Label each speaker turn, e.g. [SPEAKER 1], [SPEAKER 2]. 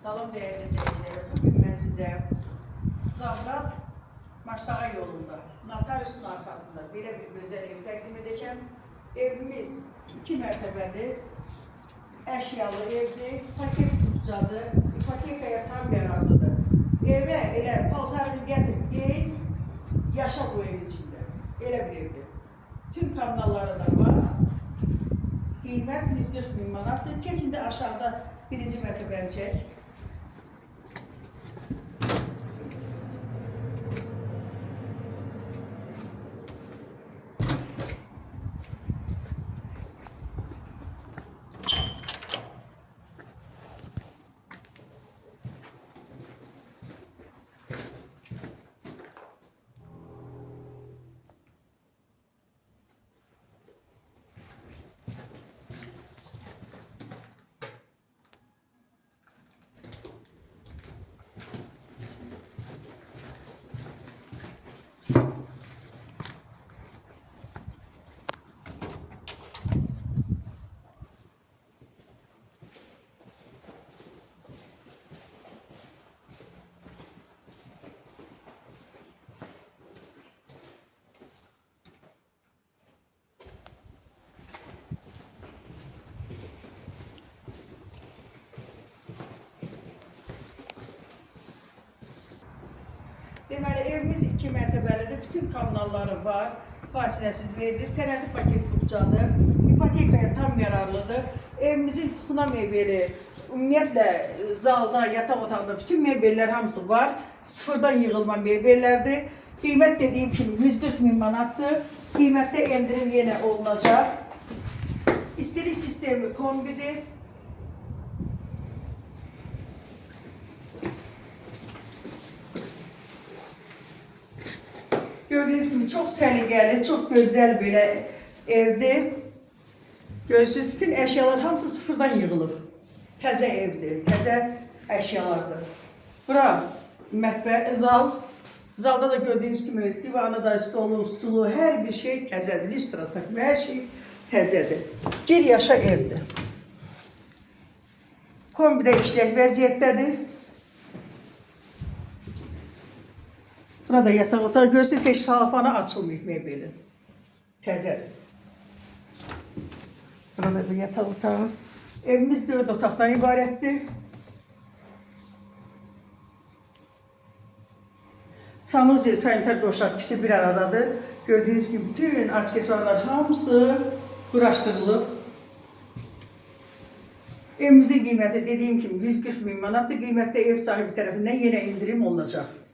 [SPEAKER 1] Salam değerli izleyiciler. Bugün ben size Zavrat Maçdağa yolunda, notariusun arkasında belə bir gözəl ev təqdim edəcəm. Evimiz 2 mərtəbəli, əşyalı evdir, paket tutcadır, ipotekaya tam yararlıdır. Evə elə paltarını gətir, giyin, yaşa bu ev içində. Elə bir evdir. Tüm kommunalları da var. Qiymət 140 min manatdır. Keçində aşağıda birinci mərtəbəni çək. Deməli, evimiz 2 mərtəbəlidir, bütün kommunalları var, fasiləsiz verilir, sənədi paket tutcadır, ipotekaya tam yararlıdır. Evimizin xuna mebeli, ümumiyyətlə zalda, yataq otağında bütün mebellər hamısı var, sıfırdan yığılma mebellərdir. Qiymət dediyim kimi 140 min manatdır, qiymətdə endirim yenə olunacaq. İstilik sistemi kombidir. Gördüğünüz gibi çok səliqəli, çok gözəl belə evdir. Görürsünüz, bütün əşyalar hamısı sıfırdan yığılıb. Təzə evdir, təzə əşyalardır. Bura mətbəx, zal. Zalda da gördüğünüz gibi divanı da, stulu, hər bir şey təzədir. Listrası takımı, hər şey təzədir. Bir yaşa evdir. Kombidə işlək vəziyyətdədir. Burada yataq otağı görürsünüz, heç salafanı açılmayıb mebelin. Təzədir. Burada bir yataq otağı. Evimiz 4 otaqdan ibarətdir. Sanusi sanitar döşək ikisi bir aradadır. Gördüğünüz gibi bütün aksesuarlar hamısı quraşdırılıb. Evimizin qiyməti dediyim kimi 140 min manatdır. Qiymətdə ev sahibi tərəfindən yenə indirim olunacaq.